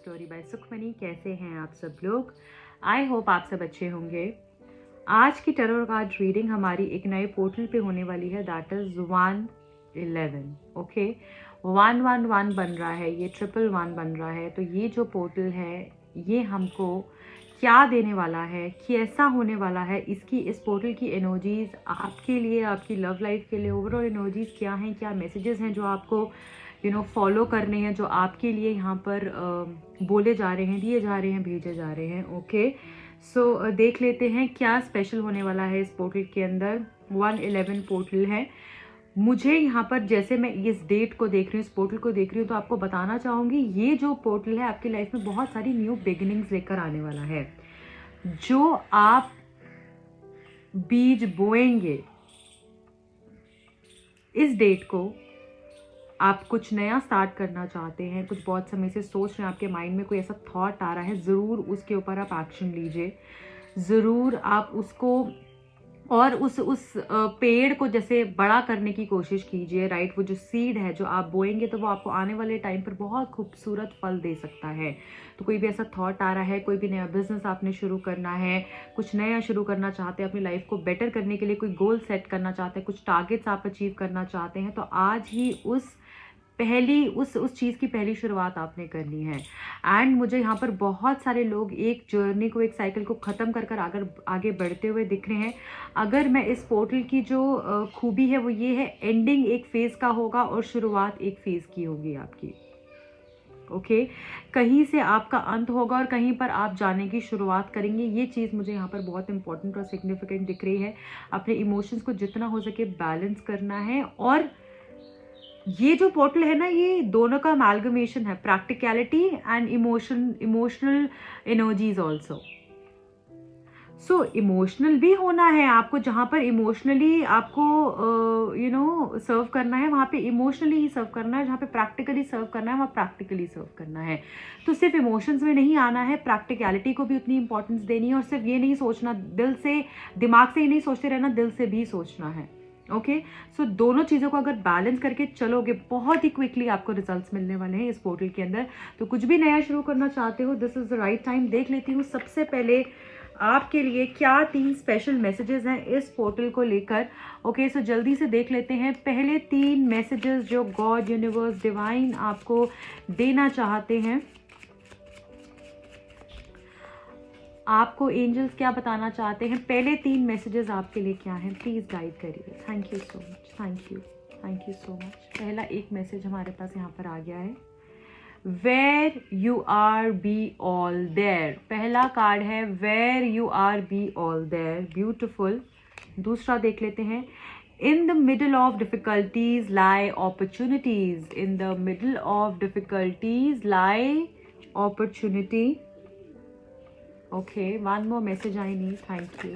Story by Sukhmani. कैसे हैं आप सब लोग? आई होप आप सब अच्छे होंगे। आज की टैरो कार्ड रीडिंग हमारी एक नए पोर्टल पे होने वाली है, दैट इज 111। ओके, 111 बन रहा है, ये 111 बन रहा है। तो ये जो पोर्टल है ये हमको क्या देने वाला है, कैसा होने वाला है, इसकी इस पोर्टल की एनर्जीज आपके लिए, आपकी लव लाइफ के लिए ओवरऑल एनर्जीज क्या हैं, क्या मैसेजेस हैं जो आपको फॉलो करने हैं, जो आपके लिए यहाँ पर बोले जा रहे हैं, दिए जा रहे हैं, भेजे जा रहे हैं। ओके, सो देख लेते हैं क्या स्पेशल होने वाला है इस पोर्टल के अंदर। 111 पोर्टल है। मुझे यहाँ पर जैसे मैं इस डेट को देख रही हूँ, इस पोर्टल को देख रही हूँ, तो आपको बताना चाहूँगी ये जो पोर्टल है आपकी लाइफ में बहुत सारी न्यू बिगिनिंग्स लेकर आने वाला है। जो आप बीज बोएंगे इस डेट को, आप कुछ नया स्टार्ट करना चाहते हैं, कुछ बहुत समय से सोच रहे हैं, आपके माइंड में कोई ऐसा थॉट आ रहा है, ज़रूर उसके ऊपर आप एक्शन लीजिए। ज़रूर आप उसको और उस पेड़ को जैसे बड़ा करने की कोशिश कीजिए, राइट। वो जो सीड है जो आप बोएंगे तो वो आपको आने वाले टाइम पर बहुत खूबसूरत फल दे सकता है। तो कोई भी ऐसा थॉट आ रहा है, कोई भी नया बिजनेस आपने शुरू करना है, कुछ नया शुरू करना चाहते हैं, अपनी लाइफ को बेटर करने के लिए कोई गोल सेट करना चाहते हैं, कुछ टारगेट्स आप अचीव करना चाहते हैं, तो आज ही उस चीज़ की पहली शुरुआत आपने करनी है। एंड मुझे यहाँ पर बहुत सारे लोग एक जर्नी को, एक साइकिल को ख़त्म कर आगे बढ़ते हुए दिख रहे हैं। अगर मैं इस पोर्टल की जो खूबी है वो ये है, एंडिंग एक फेज़ का होगा और शुरुआत एक फेज़ की होगी आपकी। ओके, कहीं से आपका अंत होगा और कहीं पर आप जाने की शुरुआत करेंगे। ये चीज़ मुझे यहाँ पर बहुत इंपॉर्टेंट और सिग्निफिकेंट दिख रही है। अपने इमोशंस को जितना हो सके बैलेंस करना है। और ये जो पोर्टल है ना, ये दोनों का अमैल्गमेशन है, practicality and emotional energies also. So emotional भी होना है आपको, जहाँ पर इमोशनली आपको सर्व करना है वहाँ पे इमोशनली ही सर्व करना है, जहाँ पे प्रैक्टिकली सर्व करना है वहाँ प्रैक्टिकली सर्व करना है। तो सिर्फ इमोशंस में नहीं आना है, प्रैक्टिकलिटी को भी उतनी इंपॉर्टेंस देनी है। और सिर्फ ये नहीं सोचना दिल से, दिमाग से ही नहीं सोचते रहना, दिल से भी सोचना है। ओके, सो दोनों चीज़ों को अगर बैलेंस करके चलोगे, बहुत ही क्विकली आपको रिजल्ट्स मिलने वाले हैं इस पोर्टल के अंदर। तो कुछ भी नया शुरू करना चाहते हो, this is the right time. देख लेती हूँ सबसे पहले आपके लिए क्या 3 स्पेशल मैसेजेस हैं इस पोर्टल को लेकर। ओके, सो जल्दी से देख लेते हैं पहले 3 मैसेजेस जो गॉड, यूनिवर्स, डिवाइन आपको देना चाहते हैं। आपको एंजल्स क्या बताना चाहते हैं, पहले 3 मैसेजेस आपके लिए क्या हैं, प्लीज़ गाइड करिए। Thank you so much, thank you so much. पहला एक मैसेज हमारे पास यहाँ पर आ गया है, where you are be all there. पहला कार्ड है where you are be all there, beautiful. दूसरा देख लेते हैं, in the middle of difficulties lie opportunities. In the middle of difficulties lie opportunity. Okay, one more message I need. Thank you.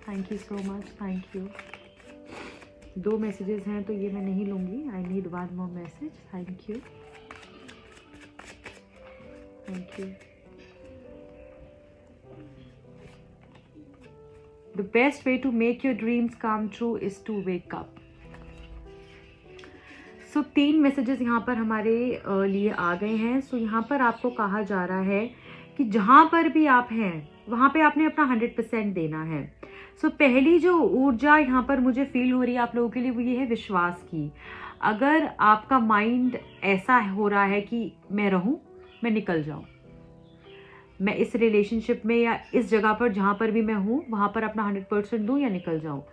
Thank you so much. Thank you. 2 messages हैं तो ये मैं नहीं लूँगी. I need one more message. Thank you. Thank you. The best way to make your dreams come true is to wake up. So 3 messages यहाँ पर हमारे लिए आ गए हैं। सो यहाँ पर आपको कहा जा रहा है कि जहाँ पर भी आप हैं वहाँ पे आपने अपना 100% देना है। सो पहली जो ऊर्जा यहाँ पर मुझे फील हो रही है आप लोगों के लिए वो ये है विश्वास की। अगर आपका माइंड ऐसा हो रहा है कि मैं रहूँ, मैं निकल जाऊँ, मैं इस रिलेशनशिप में या इस जगह पर जहाँ पर भी मैं हूँ वहाँ पर अपना 100% दूँ या निकल जाऊँ,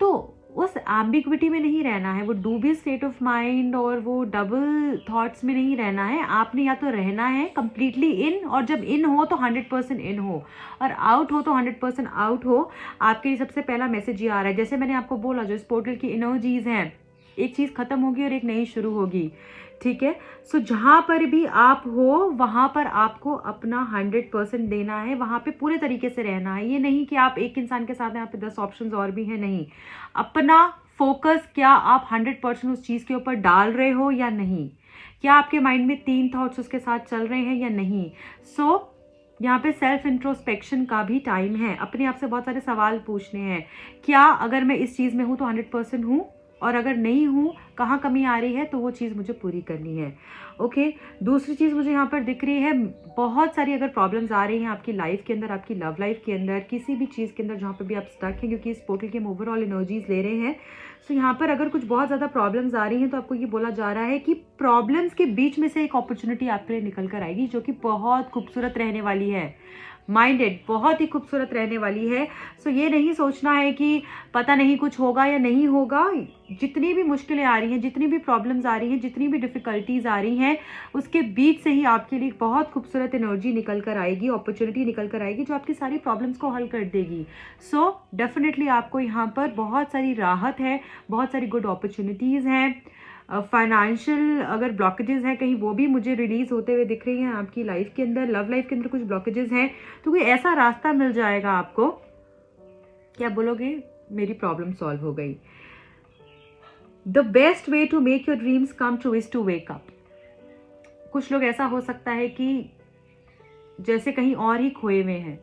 तो उस एम्बिग्विटी में नहीं रहना है, वो डूबियस स्टेट ऑफ माइंड और वो डबल थॉट्स में नहीं रहना है। आपने या तो रहना है कंप्लीटली इन, और जब इन हो तो 100% इन हो, और आउट हो तो 100% आउट हो। आपके लिए सबसे पहला मैसेज ये आ रहा है, जैसे मैंने आपको बोला जो इस पोर्टल की एनर्जीज हैं, एक चीज़ खत्म होगी और एक नई शुरू होगी। ठीक है, सो जहाँ पर भी आप हो वहाँ पर आपको अपना 100% देना है, वहाँ पे पूरे तरीके से रहना है। ये नहीं कि आप एक इंसान के साथ हैं, यहाँ पे 10 ऑप्शंस और भी हैं, नहीं। अपना फोकस, क्या आप 100% उस चीज़ के ऊपर डाल रहे हो या नहीं, क्या आपके माइंड में 3 थॉट्स उसके साथ चल रहे हैं या नहीं। सो यहाँ पे सेल्फ इंट्रोस्पेक्शन का भी टाइम है, अपने आप से बहुत सारे सवाल पूछने हैं। क्या अगर मैं इस चीज़ में हूँ तो 100% हूँ, और अगर नहीं हूँ, कहाँ कमी आ रही है, तो वो चीज़ मुझे पूरी करनी है। ओके, दूसरी चीज़ मुझे यहाँ पर दिख रही है, बहुत सारी अगर प्रॉब्लम्स आ रही हैं आपकी लाइफ के अंदर, आपकी लव लाइफ के अंदर, किसी भी चीज़ के अंदर जहाँ पर भी आप स्टक हैं, क्योंकि इस पोर्टल के हम ओवरऑल एनर्जीज ले रहे हैं। सो यहाँ पर अगर कुछ बहुत ज़्यादा प्रॉब्लम्स आ रही हैं, तो आपको ये बोला जा रहा है कि प्रॉब्लम्स के बीच में से एक अपॉर्चुनिटी आपके लिए निकल कर आएगी, जो कि बहुत खूबसूरत रहने वाली है। माइंडेड, बहुत ही खूबसूरत रहने वाली है। सो ये नहीं सोचना है कि पता नहीं कुछ होगा या नहीं होगा। जितनी भी मुश्किलें आ रही हैं, जितनी भी प्रॉब्लम्स आ रही हैं, जितनी भी डिफ़िकल्टीज़ आ रही हैं, उसके बीच से ही आपके लिए बहुत खूबसूरत एनर्जी निकल कर आएगी, अपॉर्चुनिटी निकल कर आएगी, जो आपकी सारी प्रॉब्लम्स को हल कर देगी। सो डेफिनेटली आपको यहाँ पर बहुत सारी राहत है, बहुत सारी गुड अपॉर्चुनिटीज़ हैं। फाइनेंशियल अगर ब्लॉकेजेस हैं कहीं, वो भी मुझे रिलीज होते हुए दिख रही हैं आपकी लाइफ के अंदर। लव लाइफ के अंदर कुछ ब्लॉकेजेस हैं, तो कोई ऐसा रास्ता मिल जाएगा आपको कि आप बोलोगे मेरी प्रॉब्लम सॉल्व हो गई। The best way to make your dreams come true is to wake up. कुछ लोग ऐसा हो सकता है कि जैसे कहीं और ही खोए हुए हैं,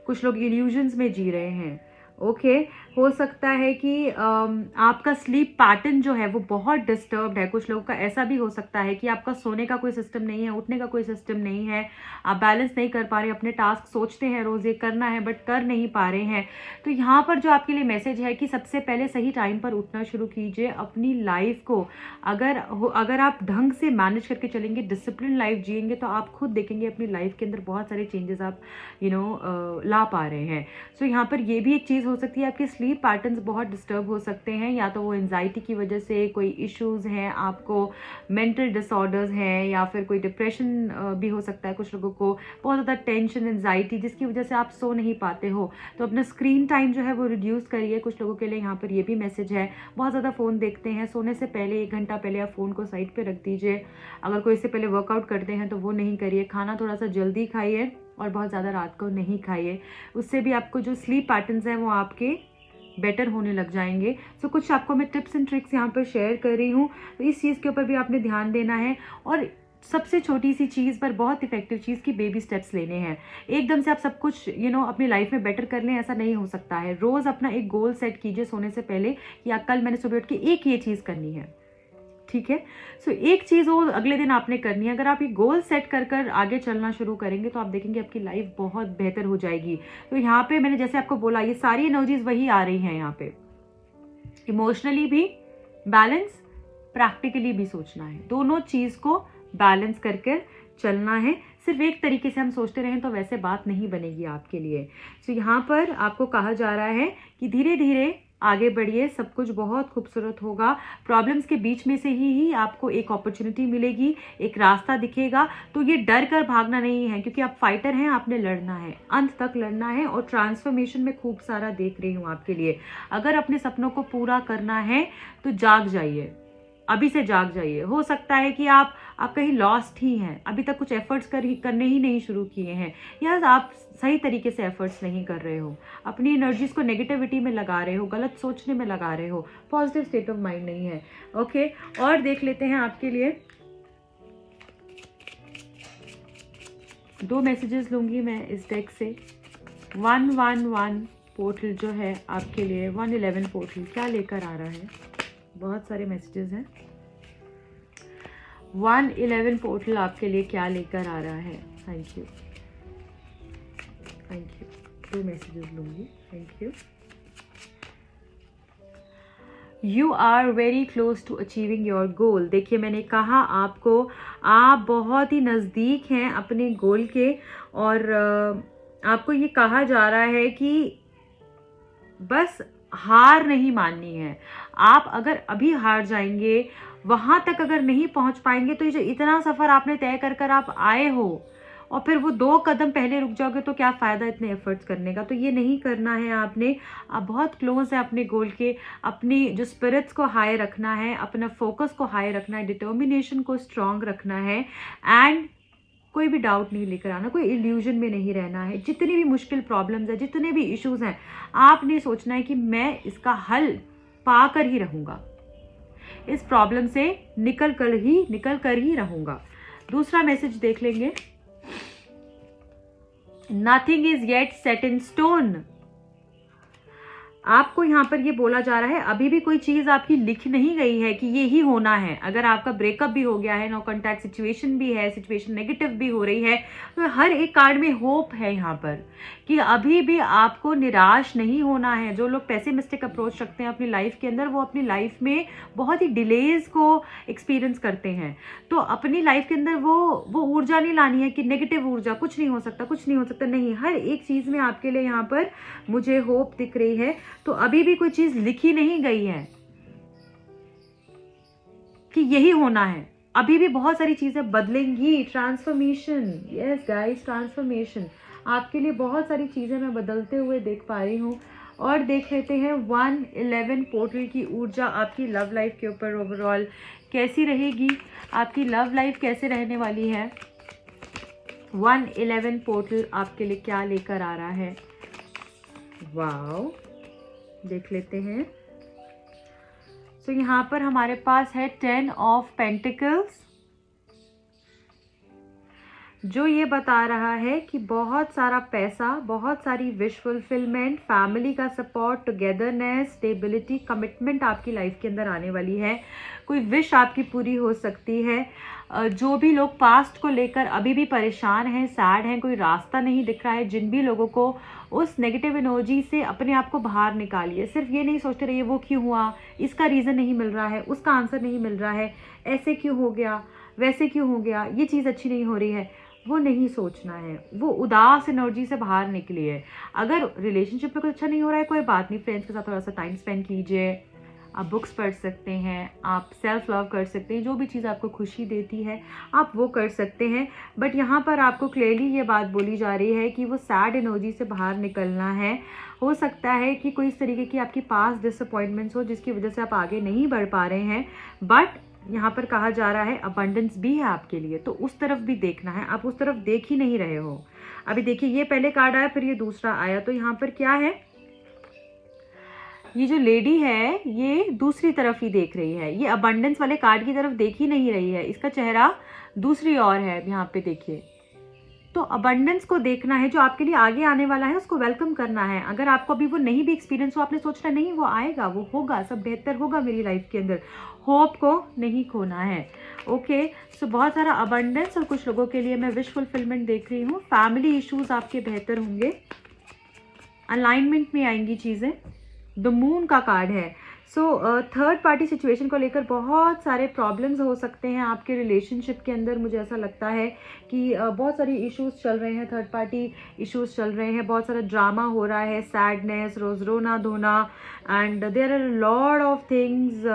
कुछ लोग इल्यूजन्स में जी रहे हैं। ओके, हो सकता है कि आपका स्लीप पैटर्न जो है वो बहुत डिस्टर्ब्ड है। कुछ लोगों का ऐसा भी हो सकता है कि आपका सोने का कोई सिस्टम नहीं है, उठने का कोई सिस्टम नहीं है, आप बैलेंस नहीं कर पा रहे, अपने टास्क सोचते हैं रोज़ ये करना है बट कर नहीं पा रहे हैं। तो यहाँ पर जो आपके लिए मैसेज है कि सबसे पहले सही टाइम पर उठना शुरू कीजिए। अपनी लाइफ को अगर आप ढंग से मैनेज करके चलेंगे, डिसिप्लिन लाइफ जिएंगे, तो आप खुद देखेंगे अपनी लाइफ के अंदर बहुत सारे चेंजेस आप ला पा रहे हैं। सो यहाँ पर ये भी एक चीज़ हो सकती है, आपके स्लीप पैटर्न्स बहुत डिस्टर्ब हो सकते हैं, या तो वो एंजाइटी की वजह से कोई इश्यूज हैं, आपको मेंटल डिसऑर्डर्स हैं, या फिर कोई डिप्रेशन भी हो सकता है। कुछ लोगों को बहुत ज़्यादा टेंशन, एंजाइटी, जिसकी वजह से आप सो नहीं पाते हो, तो अपना स्क्रीन टाइम जो है वो रिड्यूस करिए। कुछ लोगों के लिए यहाँ पर ये भी मैसेज है, बहुत ज़्यादा फ़ोन देखते हैं, सोने से पहले 1 घंटा पहले आप फ़ोन को साइड पर रख दीजिए। अगर कोई इससे पहले वर्कआउट करते हैं तो वो नहीं करिए। खाना थोड़ा सा जल्दी खाइए और बहुत ज़्यादा रात को नहीं खाइए, उससे भी आपको जो स्लीप पैटर्न्स हैं वो आपके बेटर होने लग जाएंगे। सो कुछ आपको मैं टिप्स एंड ट्रिक्स यहाँ पर शेयर कर रही हूँ, तो इस चीज़ के ऊपर भी आपने ध्यान देना है। और सबसे छोटी सी चीज़ पर बहुत इफेक्टिव चीज़ की बेबी स्टेप्स लेने हैं। एकदम से आप सब कुछ अपनी लाइफ में बेटर कर लें, ऐसा नहीं हो सकता है। रोज़ अपना एक गोल सेट कीजिए सोने से पहले कि कल मैंने सुबह उठ के एक ये चीज़ करनी है, ठीक है। सो एक चीज़ वो अगले दिन आपने करनी है। अगर आप ये गोल सेट कर आगे चलना शुरू करेंगे तो आप देखेंगे आपकी लाइफ बहुत बेहतर हो जाएगी। तो यहाँ पे मैंने जैसे आपको बोला, ये सारी एनर्जीज वही आ रही हैं यहाँ पे। इमोशनली भी बैलेंस, प्रैक्टिकली भी सोचना है, दोनों चीज़ को बैलेंस करके चलना है। सिर्फ एक तरीके से हम सोचते रहें तो वैसे बात नहीं बनेगी आपके लिए। सो यहाँ पर आपको कहा जा रहा है कि धीरे धीरे आगे बढ़िए, सब कुछ बहुत खूबसूरत होगा। प्रॉब्लम्स के बीच में से ही आपको एक अपॉर्चुनिटी मिलेगी, एक रास्ता दिखेगा। तो ये डर कर भागना नहीं है, क्योंकि आप फाइटर हैं, आपने लड़ना है, अंत तक लड़ना है। और ट्रांसफॉर्मेशन में खूब सारा देख रही हूँ आपके लिए। अगर अपने सपनों को पूरा करना है तो जाग जाइए, अभी से जाग जाइए। हो सकता है कि आप कहीं लॉस्ट ही हैं, अभी तक कुछ एफर्ट्स करने ही नहीं शुरू किए हैं, या आप सही तरीके से एफर्ट्स नहीं कर रहे हो, अपनी एनर्जीज को नेगेटिविटी में लगा रहे हो, गलत सोचने में लगा रहे हो, पॉजिटिव स्टेट ऑफ माइंड नहीं है। ओके, और देख लेते हैं आपके लिए 2 मैसेजेस लूंगी मैं इस डेक से। 111 पोर्टल जो है आपके लिए, 111 पोर्टल क्या लेकर आ रहा है? बहुत सारे मैसेजेस हैं। 111 पोर्टल आपके लिए क्या लेकर आ रहा है? Thank you, thank you. 2 messages लूंगी, thank you. You are very close to achieving your goal. देखिए, मैंने कहा आपको, आप बहुत ही नज़दीक हैं अपने गोल के, और आपको ये कहा जा रहा है कि बस हार नहीं माननी है। आप अगर अभी हार जाएंगे, वहां तक अगर नहीं पहुंच पाएंगे, तो ये जो इतना सफर आपने तय कर आप आए हो और फिर वो 2 कदम पहले रुक जाओगे तो क्या फायदा इतने एफर्ट्स करने का? तो ये नहीं करना है आपने। आप बहुत क्लोज है अपने गोल के, अपनी जो स्पिरिट्स को हाई रखना है, अपना फोकस को हाई रखना है, डिटर्मिनेशन को स्ट्रांग रखना है, एंड कोई भी डाउट नहीं लेकर आना, कोई इल्यूजन में नहीं रहना है। जितनी भी मुश्किल प्रॉब्लम्स है, जितने भी इश्यूज हैं, आपने सोचना है कि मैं इसका हल पाकर ही रहूंगा, इस प्रॉब्लम से निकल कर ही रहूंगा। दूसरा मैसेज देख लेंगे। Nothing is yet set in stone. आपको यहाँ पर ये बोला जा रहा है अभी भी कोई चीज आपकी लिख नहीं गई है कि ये ही होना है। अगर आपका ब्रेकअप भी हो गया है, नो कॉन्टैक्ट सिचुएशन भी है, सिचुएशन नेगेटिव भी हो रही है, तो हर एक कार्ड में होप है यहाँ पर कि अभी भी आपको निराश नहीं होना है। जो लोग पेसिमिस्टिक अप्रोच रखते हैं अपनी लाइफ के अंदर, वो अपनी लाइफ में बहुत ही डिलेज को एक्सपीरियंस करते हैं। तो अपनी लाइफ के अंदर वो ऊर्जा नहीं लानी है कि नेगेटिव ऊर्जा, कुछ नहीं हो सकता, कुछ नहीं हो सकता, नहीं, हर एक चीज में आपके लिए यहाँ पर मुझे होप दिख रही है। तो अभी भी कोई चीज लिखी नहीं गई है कि यही होना है, अभी भी बहुत सारी चीजें बदलेंगी। ट्रांसफॉर्मेशन, यस गाइस, ट्रांसफॉर्मेशन, आपके लिए बहुत सारी चीजें मैं बदलते हुए देख पा रही हूँ। और देख लेते हैं 111 पोर्टल की ऊर्जा आपकी लव लाइफ के ऊपर ओवरऑल कैसी रहेगी, आपकी लव लाइफ कैसे रहने वाली है। 111 पोर्टल आपके लिए क्या लेकर आ रहा है, वाओ, देख लेते हैं। तो यहाँ पर हमारे पास है 10 ऑफ पेंटिकल्स, जो ये बता रहा है कि बहुत सारा पैसा, बहुत सारी विश फुलफिलमेंट, फैमिली का सपोर्ट, टुगेदरनेस, स्टेबिलिटी, कमिटमेंट आपकी लाइफ के अंदर आने वाली है। कोई विश आपकी पूरी हो सकती है। जो भी लोग पास्ट को लेकर अभी भी परेशान हैं, सैड हैं, कोई रास्ता नहीं दिख रहा है, जिन भी लोगों को उस नेगेटिव एनर्जी से अपने आप को बाहर निकालिए। सिर्फ ये नहीं सोचते रहिए वो क्यों हुआ, इसका रीज़न नहीं मिल रहा है, उसका आंसर नहीं मिल रहा है, ऐसे क्यों हो गया, वैसे क्यों हो गया, ये चीज़ अच्छी नहीं हो रही है, वो नहीं सोचना है। वो उदास एनर्जी से बाहर निकलिए। अगर रिलेशनशिप में कुछ अच्छा नहीं हो रहा है, कोई बात नहीं, फ्रेंड्स के साथ थोड़ा सा टाइम स्पेंड कीजिए, आप बुक्स पढ़ सकते हैं, आप सेल्फ लव कर सकते हैं, जो भी चीज़ आपको खुशी देती है आप वो कर सकते हैं। बट यहाँ पर आपको क्लियरली ये बात बोली जा रही है कि वो सैड एनर्जी से बाहर निकलना है। हो सकता है कि कोई इस तरीके की आपकी पास्ट डिसअपॉइंटमेंट्स हो जिसकी वजह से आप आगे नहीं बढ़ पा रहे हैं, बट यहाँ पर कहा जा रहा है अबंडेंस भी है आपके लिए, तो उस तरफ भी देखना है। आप उस तरफ देख ही नहीं रहे हो। अभी देखिए, ये पहले कार्ड आया, फिर ये दूसरा आया, तो यहाँ पर क्या है, ये जो लेडी है ये दूसरी तरफ ही देख रही है, ये अबंडेंस वाले कार्ड की तरफ देख ही नहीं रही है, इसका चेहरा दूसरी ओर है। यहाँ पे देखिए, तो अबंडेंस को देखना है, जो आपके लिए आगे आने वाला है उसको वेलकम करना है। अगर आपको अभी वो नहीं भी एक्सपीरियंस हो, आपने सोचना नहीं, वो आएगा, वो होगा, सब बेहतर होगा मेरी लाइफ के अंदर, होप को नहीं खोना है। ओके, सो बहुत सारा अबंडेंस, और कुछ लोगों के लिए मैं विश फुलफिलमेंट देख रही हूँ। फैमिली इश्यूज आपके बेहतर होंगे, अलाइनमेंट में आएंगी चीज़ें। द मून का कार्ड है। सो थर्ड पार्टी सिचुएशन को लेकर बहुत सारे प्रॉब्लम्स हो सकते हैं आपके रिलेशनशिप के अंदर। मुझे ऐसा लगता है कि बहुत सारी इश्यूज चल रहे हैं, थर्ड पार्टी इश्यूज चल रहे हैं, बहुत सारा ड्रामा हो रहा है, सैडनेस, रोज रोना धोना, and there are lot of things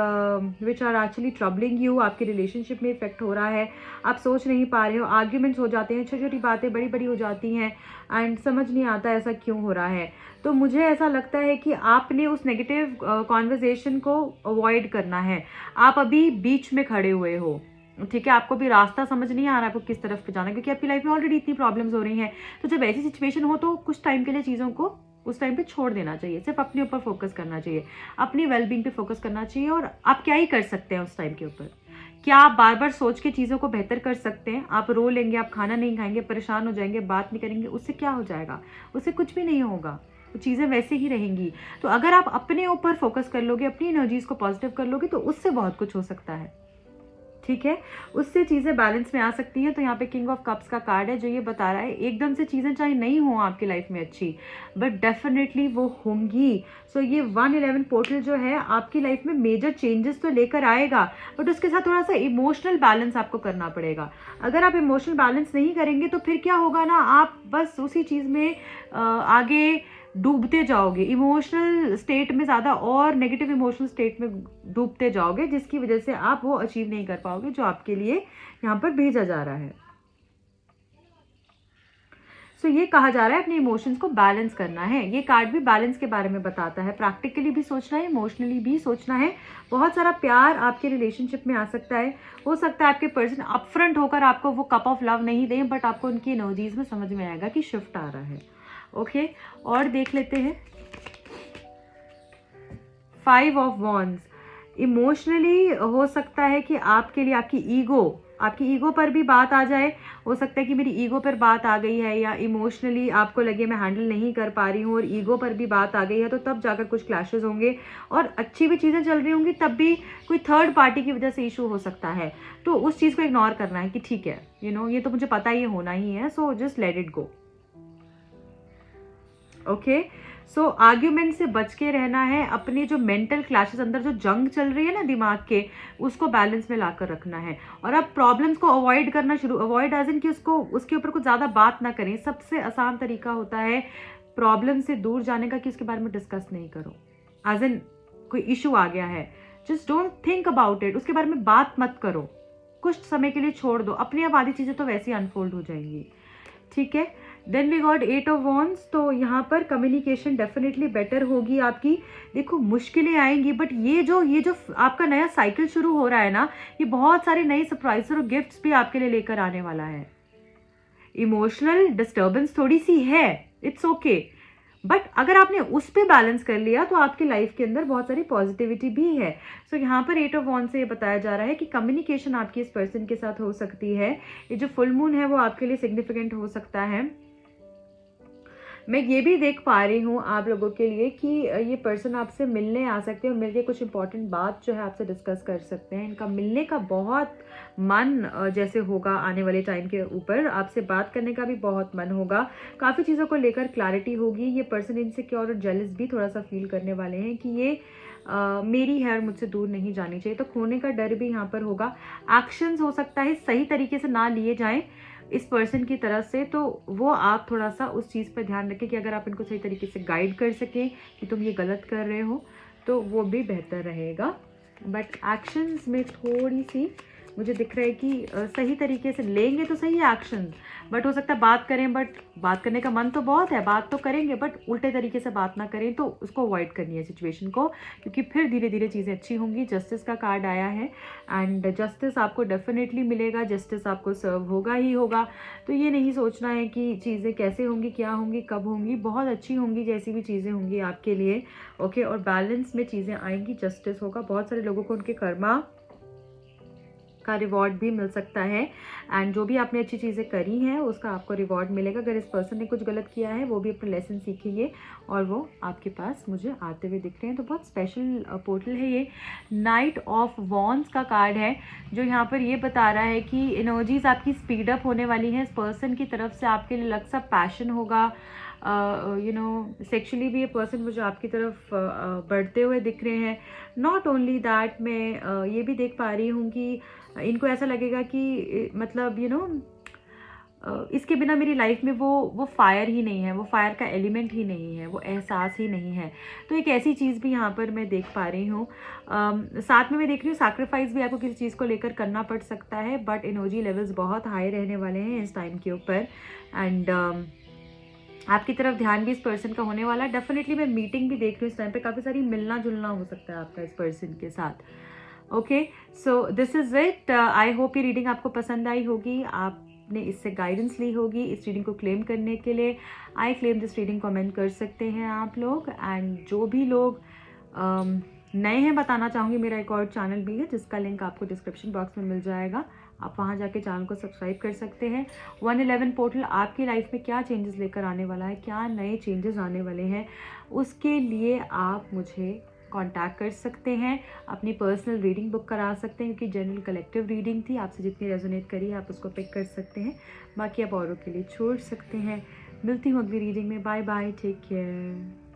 which are actually troubling you. आपके रिलेशनशिप में इफेक्ट हो रहा है, आप सोच नहीं पा रहे हो, आर्ग्यूमेंट्स हो जाते हैं, छोटी छोटी बातें बड़ी बड़ी हो जाती हैं, एंड समझ नहीं आता ऐसा क्यों हो रहा है। तो मुझे ऐसा लगता है कि आपने उस नेगेटिव कॉन्वर्जेशन को अवॉइड करना है। आप अभी बीच में खड़े हुए हो, ठीक है, आपको भी रास्ता समझ नहीं आ रहा है आपको किस तरफ पे जाना है, क्योंकि आपकी लाइफ में ऑलरेडी इतनी प्रॉब्लम्स हो रही हैं। तो जब ऐसी सिचुएशन हो तो कुछ टाइम के लिए चीज़ों को उस टाइम पे छोड़ देना चाहिए, सिर्फ अपने ऊपर फोकस करना चाहिए, अपनी वेलबींग पे फोकस करना चाहिए। और आप क्या ही कर सकते हैं उस टाइम के ऊपर, क्या आप बार बार सोच के चीज़ों को बेहतर कर सकते हैं? आप रो लेंगे, आप खाना नहीं खाएंगे, परेशान हो जाएंगे, बात नहीं करेंगे, उससे क्या हो जाएगा? उससे कुछ भी नहीं होगा, तो चीज़ें वैसे ही रहेंगी। तो अगर आप अपने ऊपर फोकस कर लोगे, अपनी एनर्जीज को पॉजिटिव कर लोगे, तो उससे बहुत कुछ हो सकता है, ठीक है, उससे चीज़ें बैलेंस में आ सकती हैं। तो यहाँ पे किंग ऑफ कप्स का कार्ड है, जो ये बता रहा है एकदम से चीज़ें चाहे नहीं हो आपकी लाइफ में अच्छी, बट डेफिनेटली वो होंगी। सो ये 111 पोर्टल जो है आपकी लाइफ में मेजर चेंजेस तो लेकर आएगा, बट उसके साथ थोड़ा सा इमोशनल बैलेंस आपको करना पड़ेगा। अगर आप इमोशनल बैलेंस नहीं करेंगे तो फिर क्या होगा ना, आप बस उसी चीज़ में आगे डूबते जाओगे, इमोशनल स्टेट में ज़्यादा और नेगेटिव इमोशनल स्टेट में डूबते जाओगे, जिसकी वजह से आप वो अचीव नहीं कर पाओगे जो आपके लिए यहाँ पर भेजा जा रहा है। सो ये कहा जा रहा है अपने इमोशंस को बैलेंस करना है। ये कार्ड भी बैलेंस के बारे में बताता है, प्रैक्टिकली भी सोचना है, इमोशनली भी सोचना है। बहुत सारा प्यार आपके रिलेशनशिप में आ सकता है। हो सकता है आपके पर्सन अपफ्रंट होकर आपको वो कप ऑफ लव नहीं दें, बट आपको उनकी एनर्जीज में समझ में आएगा कि शिफ्ट आ रहा है। ओके, और देख लेते हैं 5 ऑफ वॉन्ड्स। इमोशनली हो सकता है कि आपके लिए आपकी ईगो आपकी ईगो पर भी बात आ जाए, हो सकता है कि मेरी ईगो पर बात आ गई है या इमोशनली आपको लगे मैं हैंडल नहीं कर पा रही हूँ और ईगो पर भी बात आ गई है, तो तब जाकर कुछ क्लैशेस होंगे। और अच्छी भी चीज़ें चल रही होंगी तब भी कोई थर्ड पार्टी की वजह से इशू हो सकता है, तो उस चीज़ को इग्नोर करना है कि ठीक है ये तो मुझे पता ही होना ही है, so just let it go. Okay, so argument से बच के रहना है, अपने जो मेंटल क्लैशेस अंदर जो जंग चल रही है ना दिमाग के, उसको बैलेंस में लाकर रखना है। और अब प्रॉब्लम्स को अवॉइड करना अवॉइड एज इन कि उसके ऊपर कुछ ज़्यादा बात ना करें। सबसे आसान तरीका होता है प्रॉब्लम से दूर जाने का कि उसके बारे में डिस्कस नहीं करो। एज इन कोई इशू आ गया है, just don't think about it, उसके बारे में बात मत करो, कुछ समय के लिए छोड़ दो, अपनी आप आधी चीज़ें तो वैसे ही अनफोल्ड हो जाएंगी। ठीक है, then we got 8 of wands. तो यहाँ पर कम्युनिकेशन डेफिनेटली बेटर होगी आपकी। देखो मुश्किलें आएंगी, बट ये जो आपका नया साइकिल शुरू हो रहा है ना, ये बहुत सारे नए सरप्राइज और गिफ्ट्स भी आपके लिए लेकर आने वाला है। इमोशनल डिस्टर्बेंस थोड़ी सी है, इट्स ओके, बट अगर आपने उस पर बैलेंस कर लिया तो आपकी लाइफ के अंदर बहुत सारी पॉजिटिविटी भी है। सो यहाँ पर 8 ऑफ वॉन्ड्स से ये बताया जा रहा है कि कम्युनिकेशन आपकी इस पर्सन के साथ हो सकती है। ये जो फुल मून है वो आपके लिए सिग्निफिकेंट हो सकता है। मैं ये भी देख पा रही हूँ आप लोगों के लिए कि ये पर्सन आपसे मिलने आ सकते हैं और मिलके कुछ इंपॉर्टेंट बात जो है आपसे डिस्कस कर सकते हैं। इनका मिलने का बहुत मन जैसे होगा आने वाले टाइम के ऊपर, आपसे बात करने का भी बहुत मन होगा, काफ़ी चीज़ों को लेकर क्लैरिटी होगी। ये पर्सन इनसिक्योर और जेलस भी थोड़ा सा फील करने वाले हैं कि ये मेरी है और मुझसे दूर नहीं जानी चाहिए, तो खोने का डर भी यहाँ पर होगा। एक्शंस हो सकता है सही तरीके से ना लिए जाएं इस पर्सन की तरफ से, तो वो आप थोड़ा सा उस चीज़ पर ध्यान रखें कि अगर आप इनको सही तरीके से गाइड कर सकें कि तुम ये गलत कर रहे हो तो वो भी बेहतर रहेगा। बट एक्शंस में थोड़ी सी मुझे दिख रहा है कि सही तरीके से लेंगे तो सही है एक्शन, बट हो सकता है बात करें, बट बात करने का मन तो बहुत है, बात तो करेंगे बट उल्टे तरीके से बात ना करें, तो उसको अवॉइड करनी है सिचुएशन को, क्योंकि फिर धीरे धीरे चीज़ें अच्छी होंगी। जस्टिस का कार्ड आया है एंड जस्टिस आपको डेफिनेटली मिलेगा, जस्टिस आपको सर्व होगा ही होगा। तो ये नहीं सोचना है कि चीज़ें कैसे होंगी, क्या होंगी, कब होंगी, बहुत अच्छी होंगी जैसी भी चीज़ें होंगी आपके लिए। ओके, और बैलेंस में चीज़ें आएंगी, जस्टिस होगा। बहुत सारे लोगों को उनके कर्मा का रिवॉर्ड भी मिल सकता है एंड जो भी आपने अच्छी चीज़ें करी हैं उसका आपको रिवॉर्ड मिलेगा। अगर इस पर्सन ने कुछ गलत किया है वो भी अपना लेसन सीखेंगे और वो आपके पास मुझे आते हुए दिख रहे हैं। तो बहुत स्पेशल पोर्टल है ये। नाइट ऑफ वॉन्ड्स का कार्ड है जो यहाँ पर ये बता रहा है कि एनर्जीज आपकी स्पीड अप होने वाली हैं। इस पर्सन की तरफ से आपके लिए अलग सा पैशन होगा, सेक्शुअली भी ये पर्सन मुझे आपकी तरफ बढ़ते हुए दिख रहे हैं। नॉट ओनली दैट, मैं ये भी देख पा रही हूँ कि इनको ऐसा लगेगा कि मतलब इसके बिना मेरी लाइफ में वो फायर ही नहीं है, वो फायर का एलिमेंट ही नहीं है, वो एहसास ही नहीं है। तो एक ऐसी चीज़ भी यहाँ पर मैं देख पा रही हूँ। साथ में मैं देख रही हूँ सैक्रिफाइस भी आपको किसी चीज़ को लेकर करना पड़ सकता है, बट एनर्जी लेवल्स बहुत हाई रहने वाले हैं इस टाइम के ऊपर एंड आपकी तरफ ध्यान भी इस पर्सन का होने वाला है। डेफिनेटली मैं मीटिंग भी देख रही हूँ इस टाइम पे, काफ़ी सारी मिलना जुलना हो सकता है आपका इस पर्सन के साथ। Okay, so this is it. I hope ये रीडिंग आपको पसंद आई होगी, आपने इससे गाइडेंस ली होगी। इस रीडिंग को क्लेम करने के लिए I claim this reading comment कर सकते हैं आप लोग। एंड जो भी लोग नए हैं बताना चाहूँगी मेरा एक और चैनल भी है जिसका लिंक आपको डिस्क्रिप्शन बॉक्स में मिल जाएगा, आप वहाँ जाके चैनल को सब्सक्राइब कर सकते हैं। 111 पोर्टल आपकी लाइफ में क्या चेंजेस लेकर आने वाला है, क्या नए चेंजेस आने वाले हैं, उसके लिए आप मुझे कांटेक्ट कर सकते हैं, अपनी पर्सनल रीडिंग बुक करा सकते हैं, क्योंकि जनरल कलेक्टिव रीडिंग थी, आपसे जितनी रेजोनेट करी आप उसको पिक कर सकते हैं, बाकी आप औरों के लिए छोड़ सकते हैं। मिलती हूँ अगली रीडिंग में। Bye bye, take care.